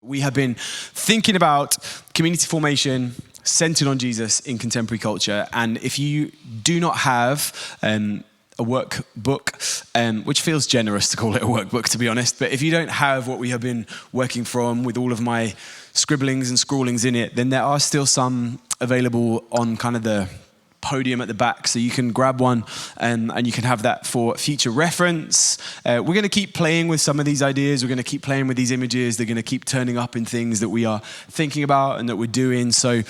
We have been thinking about community formation centered on Jesus in contemporary culture. And if you do not have a workbook, which feels generous to call it a workbook, to be honest, but if you don't have what we have been working from with all of my scribblings and scrawlings in it, then there are still some available on kind of the podium at the back, so you can grab one and you can have that for future reference. We're going to keep playing with some of these ideas. We're going to keep playing with these images. They're going to keep turning up in things that we are thinking about and that we're doing. So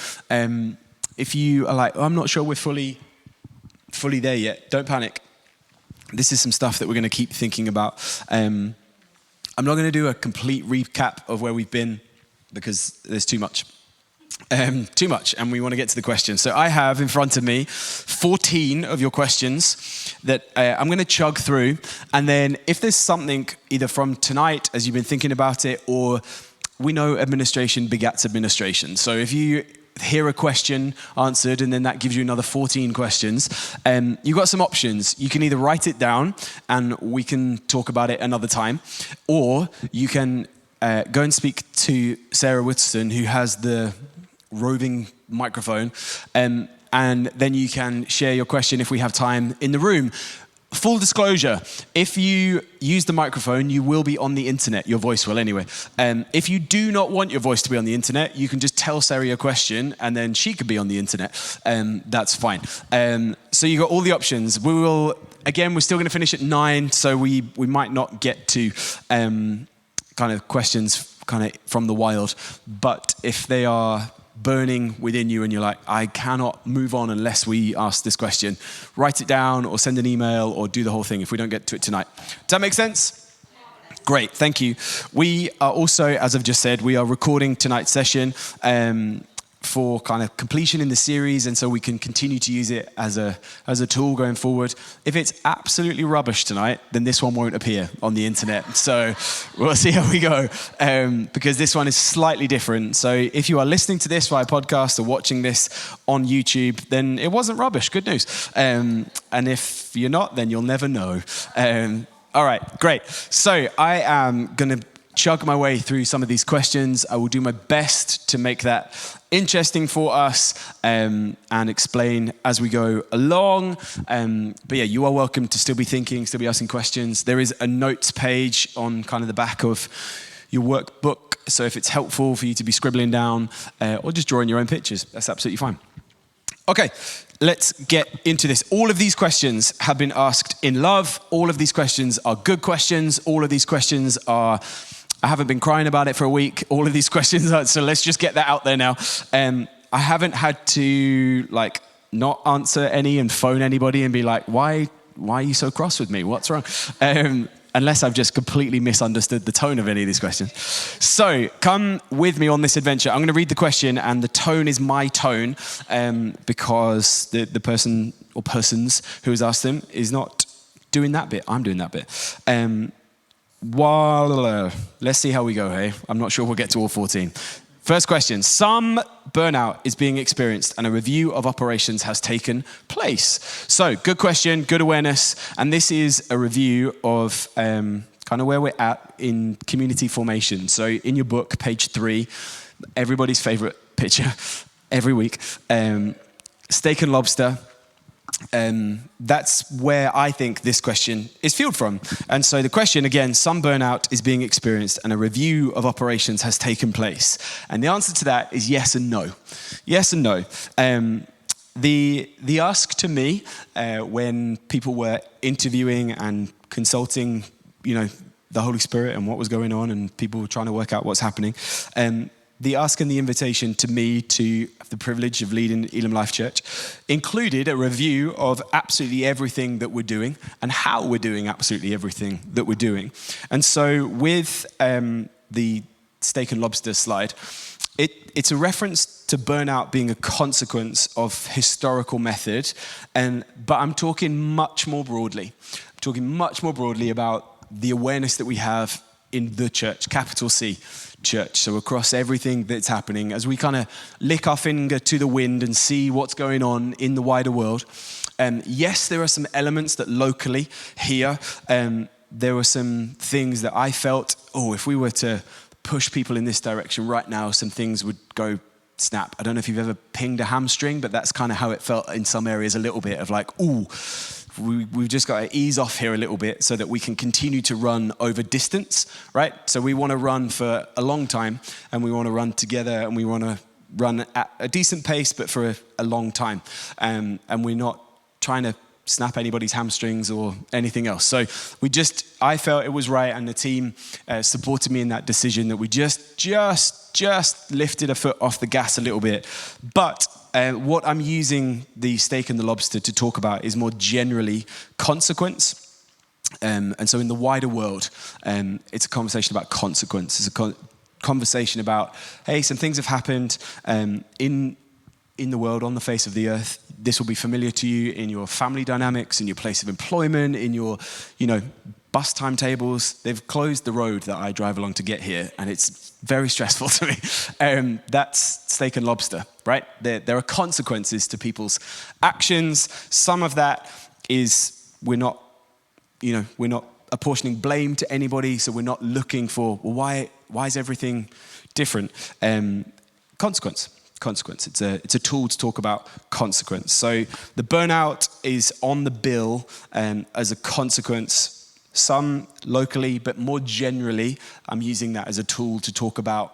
if you are like, I'm not sure we're fully there yet, don't panic. This is some stuff that we're going to keep thinking about. I'm not going to do a complete recap of where we've been because there's too much. And we want to get to the questions. So I have in front of me 14 of your questions that I'm going to chug through. And then if there's something either from tonight as you've been thinking about it, or we know administration begets administration. So if you hear a question answered and then that gives you another 14 questions, you've got some options. You can either write it down and we can talk about it another time, or you can go and speak to Sarah Witherston, who has the roving microphone, and then you can share your question if we have time in the room. Full disclosure, if you use the microphone, you will be on the internet. Your voice will anyway. If you do not want your voice to be on the internet, you can just tell Sarah your question and then she could be on the internet. That's fine. So you got all the options. We're still going to finish at 9, so we might not get to kind of questions kind of from the wild, but if they are burning within you and you're like, I cannot move on unless we ask this question, write it down or send an email or do the whole thing if we don't get to it tonight. Does that make sense? Great, thank you. We are also, as I've just said, we are recording tonight's session for kind of completion in the series, and so we can continue to use it as a tool going forward. If it's absolutely rubbish tonight, then this one won't appear on the internet. So we'll see how we go, because this one is slightly different. So if you are listening to this via podcast or watching this on YouTube, then it wasn't rubbish. Good news. And if you're not, then you'll never know. All right, great. So I am going to chug my way through some of these questions. I will do my best to make that interesting for us and explain as we go along. But yeah, you are welcome to still be thinking, still be asking questions. There is a notes page on kind of the back of your workbook. So if it's helpful for you to be scribbling down or just drawing your own pictures, that's absolutely fine. Okay, let's get into this. All of these questions have been asked in love. All of these questions are good questions. All of these questions are, I haven't been crying about it for a week. All of these questions are, so let's just get that out there now. I haven't had to not answer any and phone anybody and be like, why are you so cross with me? What's wrong? Unless I've just completely misunderstood the tone of any of these questions. So come with me on this adventure. I'm going to read the question, and the tone is my tone because the person or persons who has asked them is not doing that bit. I'm doing that bit. Let's see how we go, hey? I'm not sure we'll get to all 14. First question. Some burnout is being experienced and a review of operations has taken place. So good question, good awareness. And this is a review of kind of where we're at in community formation. So in your book, page 3, everybody's favorite picture every week, steak and lobster. That's where I think this question is fueled from. And so the question, again, some burnout is being experienced and a review of operations has taken place. And the answer to that is yes and no. Yes and no. The ask to me when people were interviewing and consulting, the Holy Spirit and what was going on and people were trying to work out what's happening, the ask and the invitation to me to have the privilege of leading Elam Life Church included a review of absolutely everything that we're doing and how we're doing absolutely everything that we're doing. And so with the steak and lobster slide, it's a reference to burnout being a consequence of historical method, but I'm talking much more broadly. I'm talking much more broadly about the awareness that we have in the church, capital C, church. So across everything that's happening, as we kind of lick our finger to the wind and see what's going on in the wider world. Yes, there are some elements that locally here, there were some things that I felt, if we were to push people in this direction right now, some things would go snap. I don't know if you've ever pinged a hamstring, but that's kind of how it felt in some areas a little bit of like, ooh, we've just got to ease off here a little bit so that we can continue to run over distance, right? So we want to run for a long time, and we want to run together, and we want to run at a decent pace, but for a long time. And we're not trying to snap anybody's hamstrings or anything else. So I felt it was right, and the team supported me in that decision that we just lifted a foot off the gas a little bit. But what I'm using the steak and the lobster to talk about is more generally consequence. And so in the wider world, it's a conversation about consequence. It's a conversation about, hey, some things have happened in the world, on the face of the earth. This will be familiar to you in your family dynamics, in your place of employment, in your, bus timetables. They've closed the road that I drive along to get here, and it's very stressful to me. That's steak and lobster, right? There are consequences to people's actions. Some of that is we're not apportioning blame to anybody, so we're not looking for, well, why is everything different? Consequence. It's a tool to talk about consequence. So the burnout is on the bill as a consequence, some locally, but more generally, I'm using that as a tool to talk about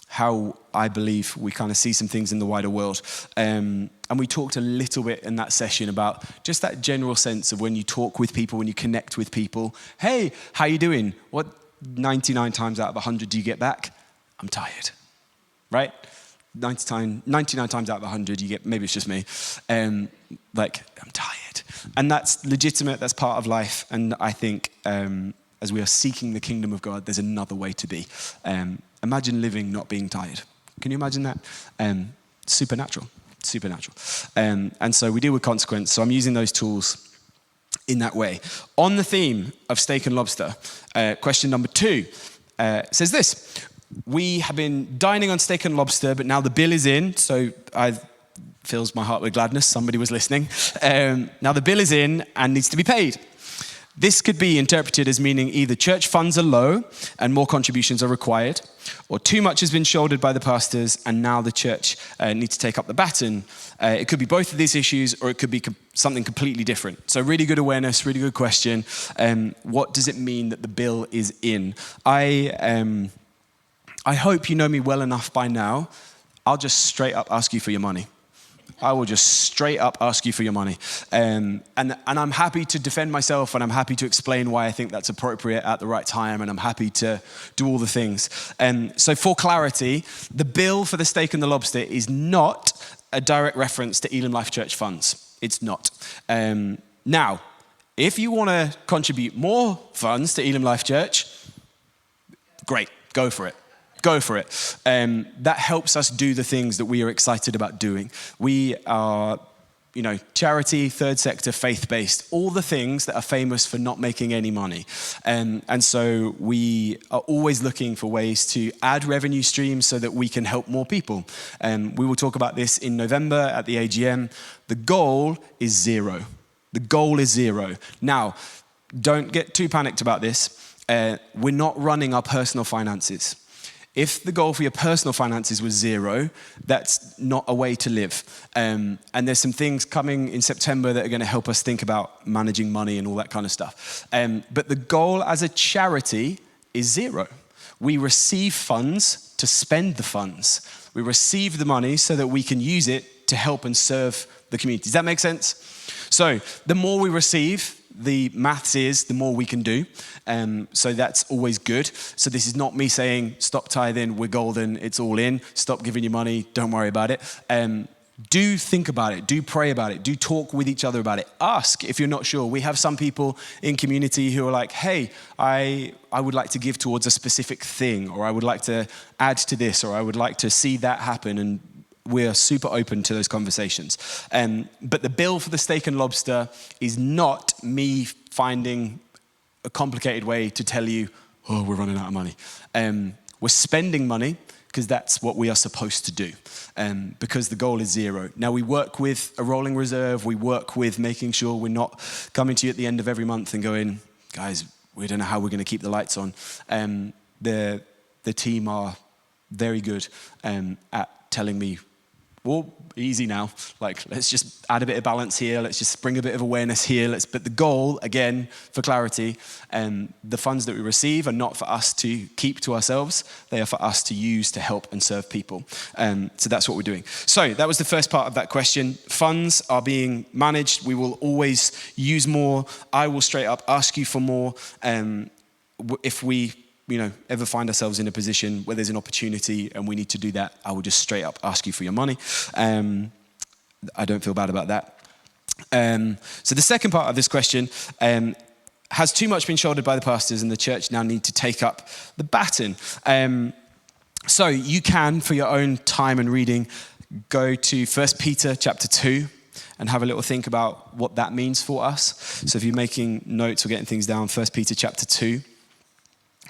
how I believe we kind of see some things in the wider world. And we talked a little bit in that session about just that general sense of when you talk with people, when you connect with people, hey, how you doing? What 99 times out of 100 do you get back? I'm tired, right? 99 times out of 100, you get, maybe it's just me, I'm tired. And that's legitimate, that's part of life. And I think as we are seeking the kingdom of God, there's another way to be. Imagine living not being tired. Can you imagine that? Supernatural. And so we deal with consequence. So I'm using those tools in that way. On the theme of steak and lobster, question number 2 says this. We have been dining on steak and lobster, but now the bill is in, so fills my heart with gladness. Somebody was listening. Now the bill is in and needs to be paid. This could be interpreted as meaning either church funds are low and more contributions are required, or too much has been shouldered by the pastors and now the church needs to take up the baton. It could be both of these issues, or it could be something completely different. So really good awareness, really good question. What does it mean that the bill is in? I hope you know me well enough by now. I'll just straight up ask you for your money. I will just straight up ask you for your money. And I'm happy to defend myself, and I'm happy to explain why I think that's appropriate at the right time, and I'm happy to do all the things. So for clarity, the bill for the steak and the lobster is not a direct reference to Elim Life Church funds. It's not. Now, if you want to contribute more funds to Elim Life Church, great, go for it. That helps us do the things that we are excited about doing. We are, charity, third sector, faith-based, all the things that are famous for not making any money. And so we are always looking for ways to add revenue streams so that we can help more people. We will talk about this in November at the AGM. The goal is zero. Now, don't get too panicked about this. We're not running our personal finances. If the goal for your personal finances was zero, that's not a way to live. And there's some things coming in September that are going to help us think about managing money and all that kind of stuff. But the goal as a charity is zero. We receive funds to spend the funds. We receive the money so that we can use it to help and serve the community. Does that make sense? So the more we receive, the maths is the more we can do. So that's always good. So this is not me saying, stop tithing, we're golden, it's all in. Stop giving your money, don't worry about it. Do think about it, do pray about it, do talk with each other about it. Ask if you're not sure. We have some people in community who are like, hey, I would like to give towards a specific thing, or I would like to add to this, or I would like to see that happen. And we're super open to those conversations. But the bill for the steak and lobster is not me finding a complicated way to tell you, oh, we're running out of money. We're spending money because that's what we are supposed to do, because the goal is zero. Now, we work with a rolling reserve. We work with making sure we're not coming to you at the end of every month and going, guys, we don't know how we're going to keep the lights on. the team are very good at telling me, well, easy now. Like, let's just add a bit of balance here. Let's just bring a bit of awareness here. But the goal, again, for clarity, the funds that we receive are not for us to keep to ourselves. They are for us to use to help and serve people. So that's what we're doing. So that was the first part of that question. Funds are being managed. We will always use more. I will straight up ask you for more. If we ever find ourselves in a position where there's an opportunity and we need to do that, I will just straight up ask you for your money. I don't feel bad about that. So the second part of this question, has too much been shouldered by the pastors and the church now need to take up the baton? So you can, for your own time and reading, go to 1 Peter chapter 2 and have a little think about what that means for us. So if you're making notes or getting things down, 1 Peter chapter 2,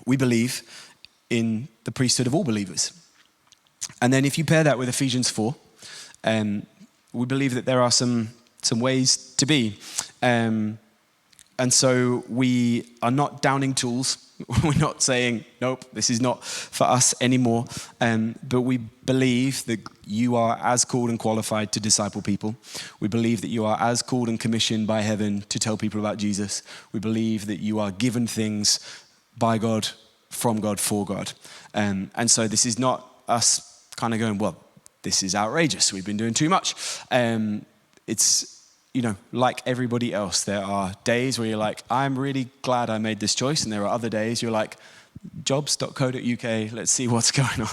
we believe in the priesthood of all believers. And then if you pair that with Ephesians 4, we believe that there are some ways to be. And so we are not downing tools. We're not saying, nope, this is not for us anymore. But we believe that you are as called and qualified to disciple people. We believe that you are as called and commissioned by heaven to tell people about Jesus. We believe that you are given things by God, from God, for God. And so this is not us kind of going, well, this is outrageous. We've been doing too much. It's, like everybody else, there are days where you're like, I'm really glad I made this choice. And there are other days you're like, jobs.co.uk, let's see what's going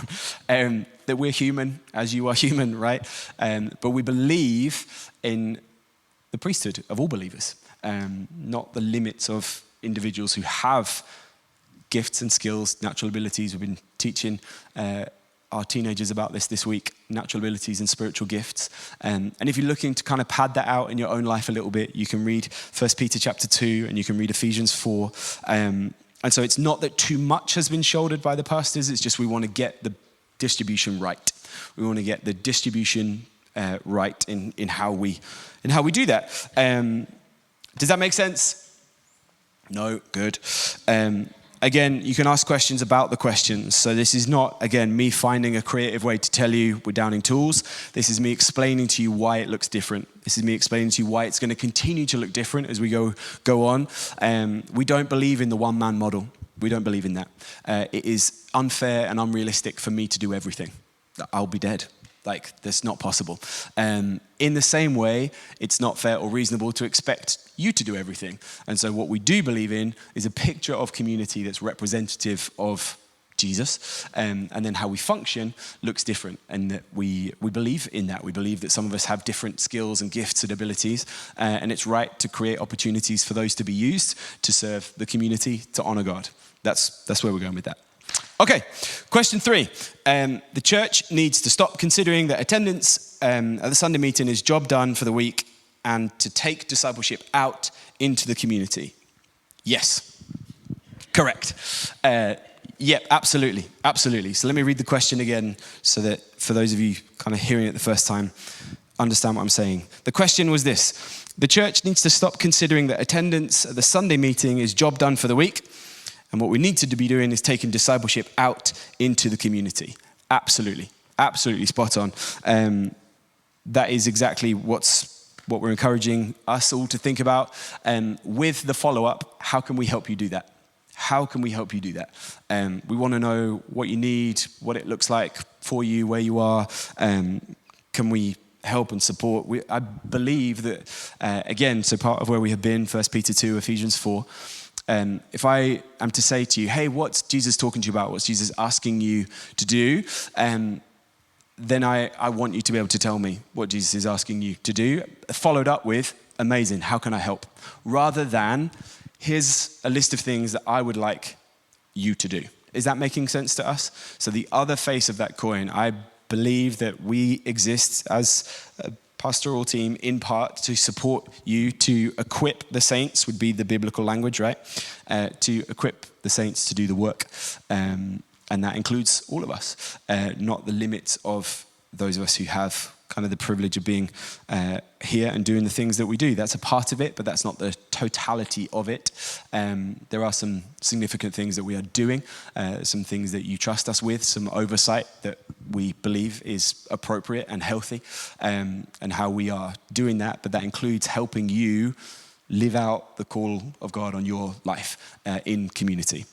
on. That we're human, as you are human, right? But we believe in the priesthood of all believers, not the limits of individuals who have gifts and skills, natural abilities. We've been teaching our teenagers about this week, natural abilities and spiritual gifts. And if you're looking to kind of pad that out in your own life a little bit, you can read 1 Peter chapter 2 and you can read Ephesians 4. And so it's not that too much has been shouldered by the pastors, it's just we want to get the distribution right. We want to get the distribution right in how we do that. Does that make sense? No? Good. Again, you can ask questions about the questions. So this is not, again, me finding a creative way to tell you we're downing tools. This is me explaining to you why it looks different. This is me explaining to you why it's going to continue to look different as we go on. We don't believe in the one-man model. We don't believe in that. It is unfair and unrealistic for me to do everything. I'll be dead. That's not possible. In the same way, it's not fair or reasonable to expect you to do everything. And so what we do believe in is a picture of community that's representative of Jesus, and then how we function looks different, and that we believe in that. We believe that some of us have different skills and gifts and abilities, and it's right to create opportunities for those to be used to serve the community, to honor God. That's where we're going with that. Okay, question 3. The church needs to stop considering that attendance at the Sunday meeting is job done for the week and to take discipleship out into the community. Yes, correct. Yep, absolutely. So let me read the question again so that for those of you kind of hearing it the first time, understand what I'm saying. The question was this: the church needs to stop considering that attendance at the Sunday meeting is job done for the week, and what we need to be doing is taking discipleship out into the community. Absolutely spot on. That is exactly what we're encouraging us all to think about. With the follow-up, how can we help you do that? We want to know what you need, what it looks like for you, where you are. Can we help and support? I believe that, again, so part of where we have been, 1 Peter 2, Ephesians 4, if I am to say to you, hey, what's Jesus talking to you about? What's Jesus asking you to do? Then I want you to be able to tell me what Jesus is asking you to do, followed up with, amazing, how can I help? Rather than, here's a list of things that I would like you to do. Is that making sense to us? So the other face of that coin, I believe that we exist as a pastoral team in part to support you, to equip the saints, would be the biblical language, right? To equip the saints to do the work. And that includes all of us, not the limits of those of us who have kind of the privilege of being here and doing the things that we do. That's a part of it, but that's not the totality of it. There are some significant things that we are doing, some things that you trust us with, some oversight that we believe is appropriate and healthy, and how we are doing that. But that includes helping you live out the call of God on your life in community.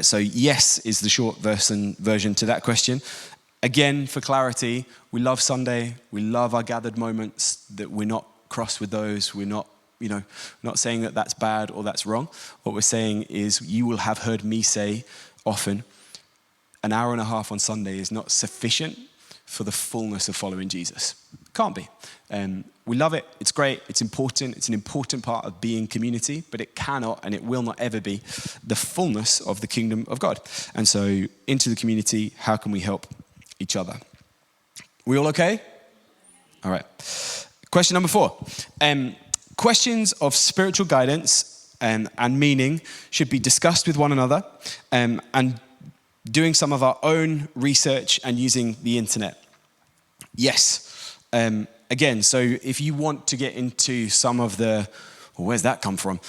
So yes is the short version to that question. Again, for clarity, we love Sunday. We love our gathered moments, that we're not cross with those. We're not, not saying that that's bad or that's wrong. What we're saying is, you will have heard me say often, an hour and a half on Sunday is not sufficient for the fullness of following Jesus. Can't be. We love it. It's great. It's important. It's an important part of being community, but it cannot and it will not ever be the fullness of the kingdom of God. And so into the community, how can we help each other? We all okay? All right. Question number 4. Questions of spiritual guidance and meaning should be discussed with one another, and doing some of our own research and using the internet. Yes. Again, so if you want to get into some of where's that come from?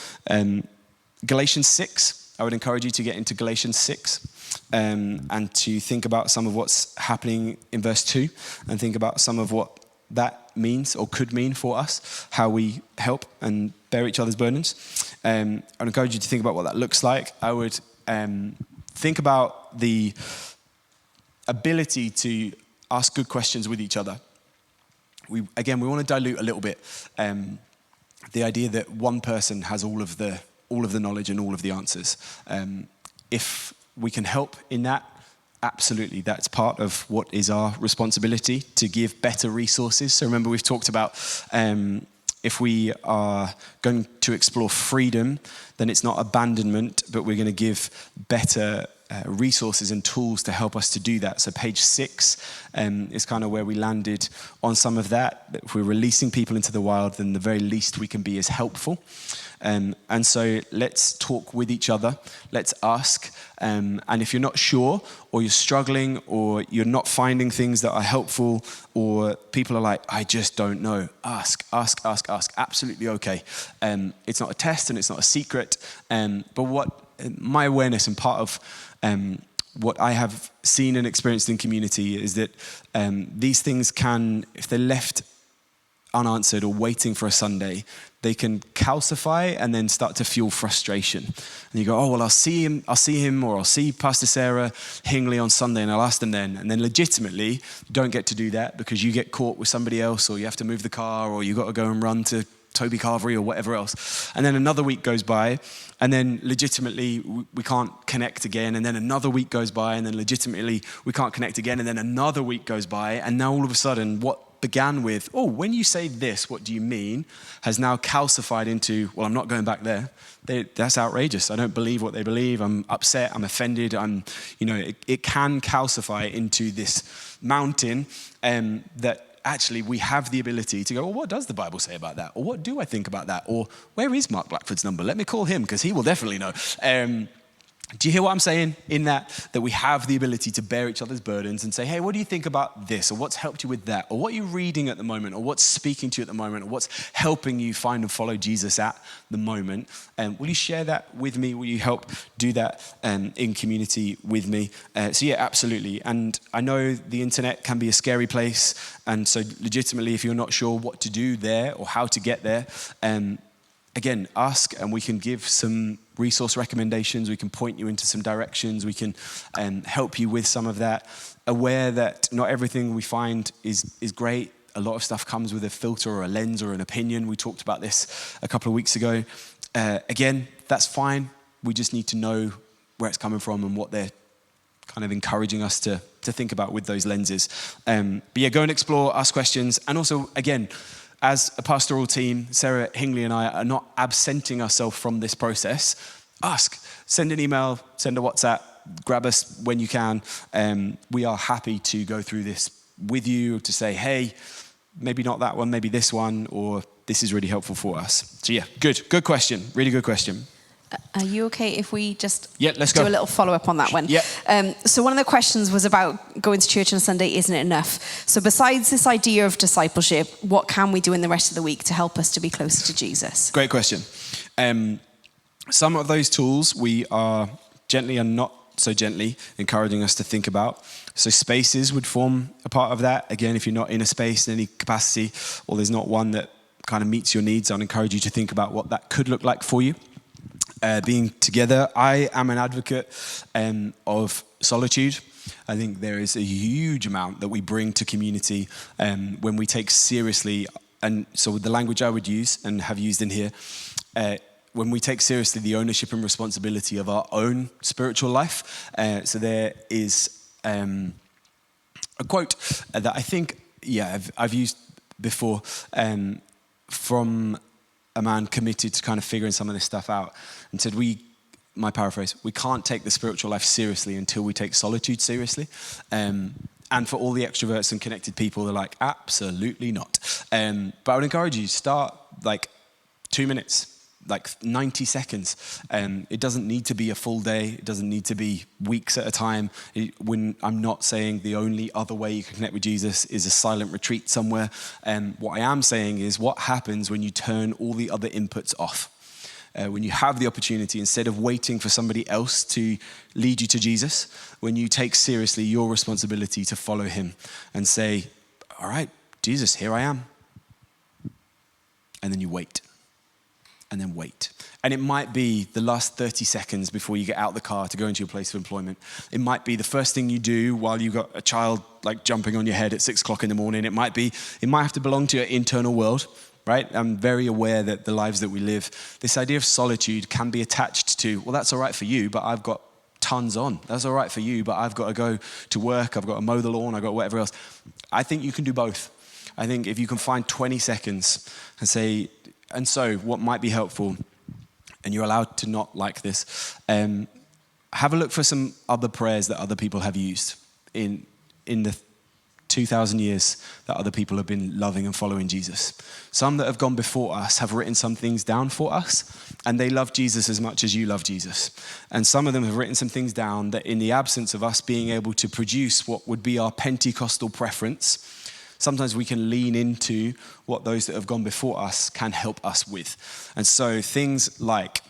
Galatians 6, I would encourage you to get into Galatians 6 and to think about some of what's happening in verse 2 and think about some of what that means or could mean for us, how we help and bear each other's burdens. I'd encourage you to think about what that looks like. I would think about the ability to ask good questions with each other. We want to dilute a little bit the idea that one person has all of the knowledge and all of the answers. If we can help in that, absolutely, that's part of what is our responsibility, to give better resources. So remember, we've talked about if we are going to explore freedom, then it's not abandonment, but we're going to give better resources and tools to help us to do that. So page 6 is kind of where we landed on some of that. If we're releasing people into the wild, then the very least we can be is helpful. And so let's talk with each other. Let's ask. And if you're not sure, or you're struggling, or you're not finding things that are helpful, or people are like, I just don't know, ask. Absolutely okay. It's not a test and it's not a secret. But what my awareness and part of what I have seen and experienced in community is that these things can, if they're left unanswered or waiting for a Sunday, they can calcify and then start to fuel frustration. And you go, oh, well, I'll see him, or I'll see Pastor Sarah Hingley on Sunday and I'll ask them then. And then legitimately, you don't get to do that because you get caught with somebody else, or you have to move the car, or you got to go and run to Toby Carvery or whatever else. And then another week goes by, and then legitimately we can't connect again. And then another week goes by, and then legitimately we can't connect again. And then another week goes by, and now all of a sudden what began with, oh, when you say this, what do you mean, has now calcified into, well, I'm not going back there. That's outrageous. I don't believe what they believe. I'm upset. I'm offended. It can calcify into this mountain that actually we have the ability to go, well, what does the Bible say about that? Or what do I think about that? Or where is Mark Blackford's number? Let me call him because he will definitely know. Do you hear what I'm saying in that we have the ability to bear each other's burdens and say, hey, what do you think about this? Or what's helped you with that? Or what are you reading at the moment? Or what's speaking to you at the moment? Or what's helping you find and follow Jesus at the moment? Will you share that with me? Will you help do that in community with me? So yeah, absolutely. And I know the internet can be a scary place. And so legitimately, if you're not sure what to do there or how to get there, again, ask and we can give some resource recommendations. We can point you into some directions. We can help you with some of that. Aware that not everything we find is great. A lot of stuff comes with a filter or a lens or an opinion. We talked about this a couple of weeks ago. Again, that's fine. We just need to know where it's coming from and what they're kind of encouraging us to think about with those lenses. But yeah, go and explore, ask questions. And also, again, as a pastoral team, Sarah Hingley and I are not absenting ourselves from this process. Ask, send an email, send a WhatsApp, grab us when you can. We are happy to go through this with you, to say, hey, maybe not that one, maybe this one, or this is really helpful for us. So yeah, good question, really good question. Are you okay if we just let's do go. a little follow-up on that one? Yeah. So one of the questions was about going to church on a Sunday, isn't it enough? So besides this idea of discipleship, what can we do in the rest of the week to help us to be closer to Jesus? Great question. Some of those tools we are gently and not so gently encouraging us to think about. So spaces would form a part of that. Again, if you're not in a space in any capacity, or there's not one that kind of meets your needs, I'd encourage you to think about what that could look like for you. Being together, I am an advocate of solitude. I think there is a huge amount that we bring to community when we take seriously, and so the language I would use and have used in here, when we take seriously the ownership and responsibility of our own spiritual life. So there is a quote that I think, I've used before from a man committed to kind of figuring some of this stuff out, and said, my paraphrase, we can't take the spiritual life seriously until we take solitude seriously. And for all the extroverts and connected people, they're like, absolutely not. But I would encourage you, start like 2 minutes, like 90 seconds. It doesn't need to be a full day. It doesn't need to be weeks at a time. When I'm not saying the only other way you can connect with Jesus is a silent retreat somewhere. What I am saying is what happens when you turn all the other inputs off. When you have the opportunity, instead of waiting for somebody else to lead you to Jesus, when you take seriously your responsibility to follow him and say, all right, Jesus, here I am. And then you wait. And then wait. And it might be the last 30 seconds before you get out the car to go into your place of employment. It might be the first thing you do while you've got a child like jumping on your head at 6 o'clock in the morning. It might have to belong to your internal world, right? I'm very aware that the lives that we live, this idea of solitude can be attached to, well, that's all right for you, but I've got tons on. That's all right for you, but I've got to go to work. I've got to mow the lawn. I've got whatever else. I think you can do both. I think if you can find 20 seconds and say, and so what might be helpful, and you're allowed to not like this, have a look for some other prayers that other people have used in the 2,000 years that other people have been loving and following Jesus. Some that have gone before us have written some things down for us, and they love Jesus as much as you love Jesus. And some of them have written some things down that in the absence of us being able to produce what would be our Pentecostal preference, sometimes we can lean into what those that have gone before us can help us with. And so things like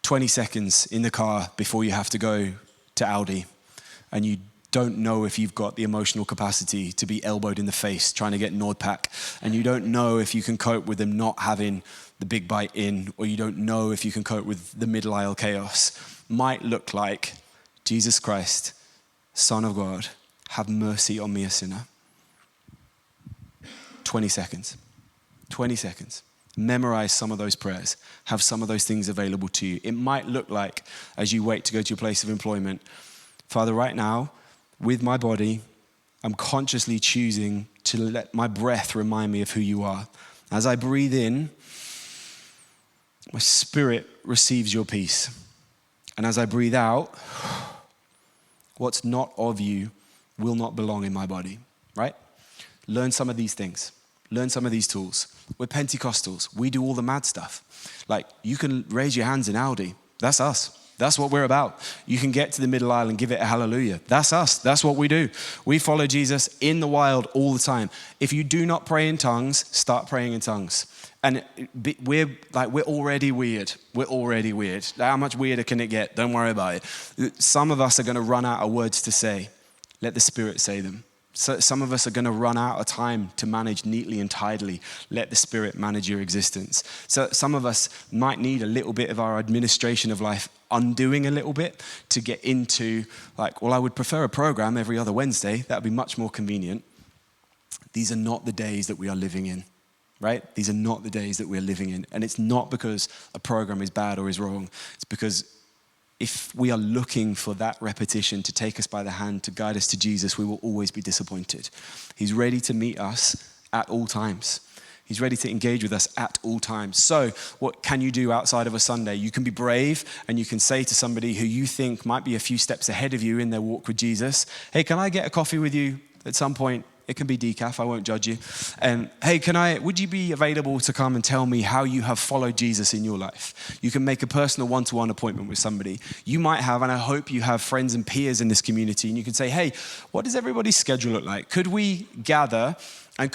20 seconds in the car before you have to go to Aldi, and you don't know if you've got the emotional capacity to be elbowed in the face trying to get Nordpack, and you don't know if you can cope with them not having the big bite in, or you don't know if you can cope with the middle aisle chaos, might look like, Jesus Christ, Son of God, have mercy on me, a sinner. 20 seconds. 20 seconds. Memorize some of those prayers. Have some of those things available to you. It might look like, as you wait to go to your place of employment, Father, right now, with my body, I'm consciously choosing to let my breath remind me of who you are. As I breathe in, my spirit receives your peace. And as I breathe out, what's not of you will not belong in my body, right? Learn some of these things. Learn some of these tools. We're Pentecostals. We do all the mad stuff. Like, you can raise your hands in Aldi. That's us. That's what we're about. You can get to the middle aisle and give it a hallelujah. That's us. That's what we do. We follow Jesus in the wild all the time. If you do not pray in tongues, start praying in tongues. And we're already weird. We're already weird. How much weirder can it get? Don't worry about it. Some of us are going to run out of words to say. Let the Spirit say them. So some of us are going to run out of time to manage neatly and tidily. Let the Spirit manage your existence. So some of us might need a little bit of our administration of life undoing a little bit to get into, like, well, I would prefer a program every other Wednesday. That would be much more convenient. These are not the days that we are living in, right? These are not the days that we're living in. And it's not because a program is bad or is wrong. It's because if we are looking for that repetition to take us by the hand, to guide us to Jesus, we will always be disappointed. He's ready to meet us at all times. He's ready to engage with us at all times. So what can you do outside of a Sunday? You can be brave, and you can say to somebody who you think might be a few steps ahead of you in their walk with Jesus, hey, can I get a coffee with you at some point It can be decaf, I won't judge you. Hey, would you be available to come and tell me how you have followed Jesus in your life? You can make a personal one-to-one appointment with somebody. You might have, and I hope you have friends and peers in this community, and you can say, hey, what does everybody's schedule look like? Could we gather and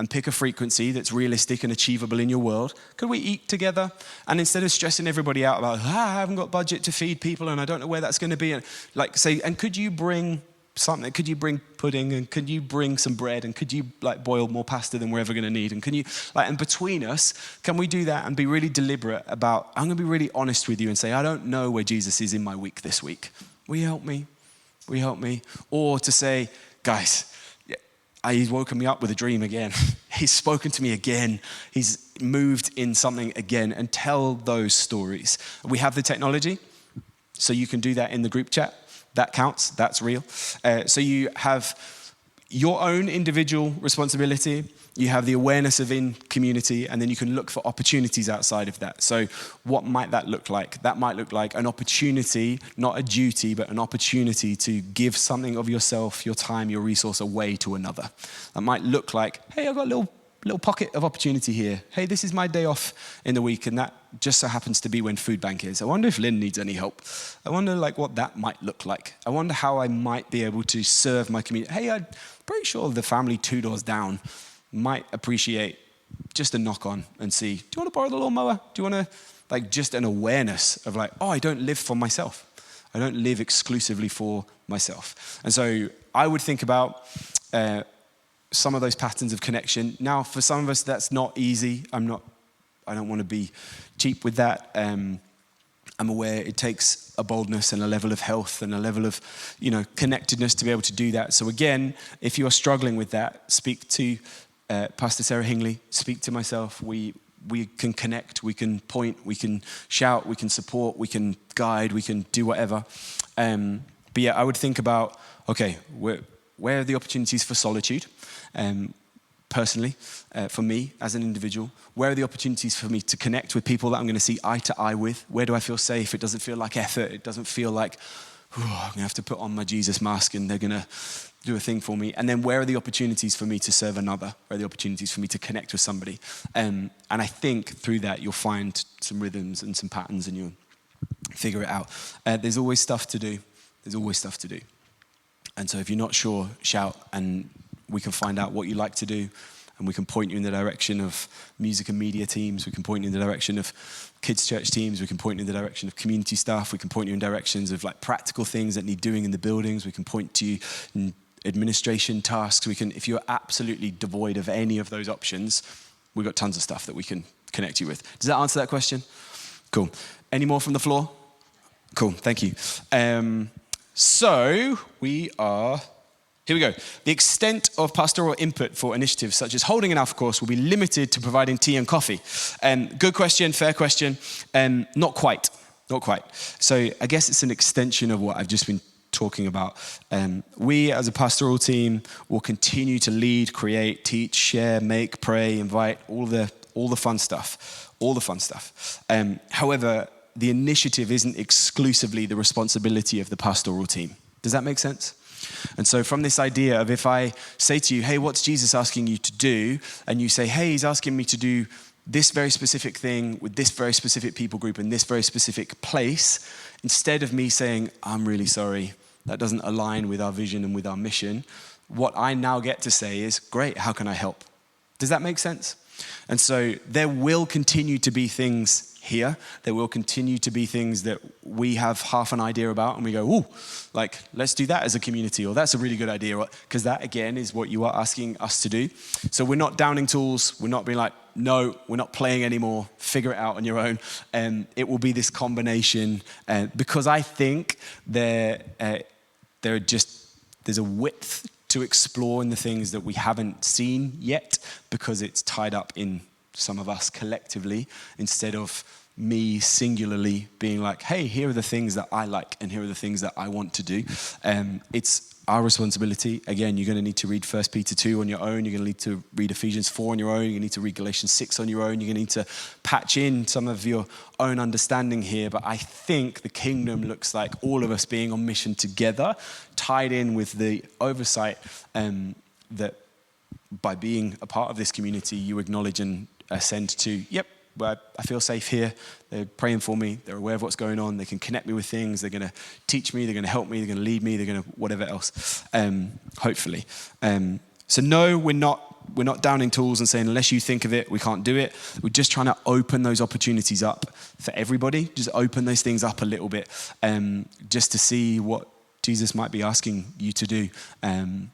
pick a frequency that's realistic and achievable in your world? Could we eat together? And instead of stressing everybody out about, I haven't got budget to feed people and I don't know where that's going to be, and could you bring something? Could you bring pudding, and could you bring some bread, and could you boil more pasta than we're ever going to need? And can you and between us, can we do that and be really deliberate about, I'm going to be really honest with you and say, I don't know where Jesus is in my week this week. Will you help me? Will you help me? Or to say, guys, he's woken me up with a dream again. He's spoken to me again. He's moved in something again, and tell those stories. We have the technology, so you can do that in the group chat. That counts, that's real. So you have your own individual responsibility, you have the awareness of in community, and then you can look for opportunities outside of that. So what might that look like? That might look like an opportunity, not a duty, but an opportunity to give something of yourself, your time, your resource away to another. That might look like, hey, I've got a little pocket of opportunity here. Hey, this is my day off in the week, and that just so happens to be when food bank is. I wonder if Lynn needs any help. I wonder what that might look like. I wonder how I might be able to serve my community. Hey, I'm pretty sure the family 2 doors down might appreciate just a knock on and see, do you want to borrow the lawnmower? Do you want to, just an awareness of I don't live for myself. I don't live exclusively for myself. And so I would think about some of those patterns of connection. Now, for some of us, that's not easy. I don't want to be cheap with that. I'm aware it takes a boldness and a level of health and a level of, connectedness to be able to do that. So again, if you are struggling with that, speak to Pastor Sarah Hingley, speak to myself. We can connect, we can point, we can shout, we can support, we can guide, we can do whatever. But yeah, I would think about, okay, where are the opportunities for solitude? Personally, for me as an individual, where are the opportunities for me to connect with people that I'm going to see eye to eye with? Where do I feel safe? It doesn't feel like effort. It doesn't feel like, I'm going to have to put on my Jesus mask and they're going to do a thing for me. And then where are the opportunities for me to serve another? Where are the opportunities for me to connect with somebody? And I think through that, you'll find some rhythms and some patterns and you'll figure it out. There's always stuff to do. There's always stuff to do. And so if you're not sure, shout and we can find out what you like to do, and we can point you in the direction of music and media teams. We can point you in the direction of kids' church teams. We can point you in the direction of community staff. We can point you in directions of practical things that need doing in the buildings. We can point to you in administration tasks. If you're absolutely devoid of any of those options, we've got tons of stuff that we can connect you with. Does that answer that question? Cool. Any more from the floor? Cool, thank you. Here we go. The extent of pastoral input for initiatives such as holding an Alpha course will be limited to providing tea and coffee. Good question, fair question. Not quite. So I guess it's an extension of what I've just been talking about. We as a pastoral team will continue to lead, create, teach, share, make, pray, invite, all the fun stuff. However, the initiative isn't exclusively the responsibility of the pastoral team. Does that make sense? And so from this idea of if I say to you, hey, what's Jesus asking you to do? And you say, hey, he's asking me to do this very specific thing with this very specific people group in this very specific place, instead of me saying, I'm really sorry, that doesn't align with our vision and with our mission, what I now get to say is, great, how can I help? Does that make sense? And so there will continue to be things here. There will continue to be things that we have half an idea about and we go, ooh, let's do that as a community, or that's a really good idea, because that again is what you are asking us to do. So we're not downing tools. We're not being like, no, we're not playing anymore. Figure it out on your own. And it will be this combination, because I think there's a width to explore in the things that we haven't seen yet, because it's tied up in some of us collectively, instead of me singularly being like, hey, here are the things that I like and here are the things that I want to do. It's our responsibility. Again, you're going to need to read 1 Peter 2 on your own. You're going to need to read Ephesians 4 on your own. You're going to need to read Galatians 6 on your own. You're going to need to patch in some of your own understanding here. But I think the kingdom looks like all of us being on mission together, tied in with the oversight that by being a part of this community, you acknowledge and ascend to, yep, well, I feel safe here. They're praying for me. They're aware of what's going on. They can connect me with things. They're going to teach me. They're going to help me. They're going to lead me. They're going to whatever else, hopefully. So no, we're not downing tools and saying, unless you think of it, we can't do it. We're just trying to open those opportunities up for everybody. Just open those things up a little bit, just to see what Jesus might be asking you to do. And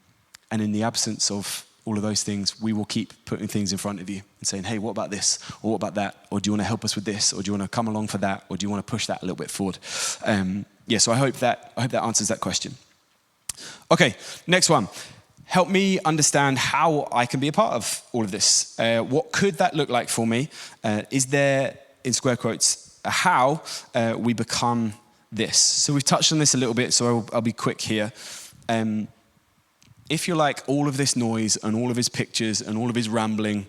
in the absence of all of those things, we will keep putting things in front of you and saying, hey, what about this? Or what about that? Or do you want to help us with this? Or do you want to come along for that? Or do you want to push that a little bit forward? So I hope that answers that question. Okay, next one. Help me understand how I can be a part of all of this. What could that look like for me? Is there, in square quotes, a how we become this? So we've touched on this a little bit, so I'll be quick here. If you're like, all of this noise and all of his pictures and all of his rambling,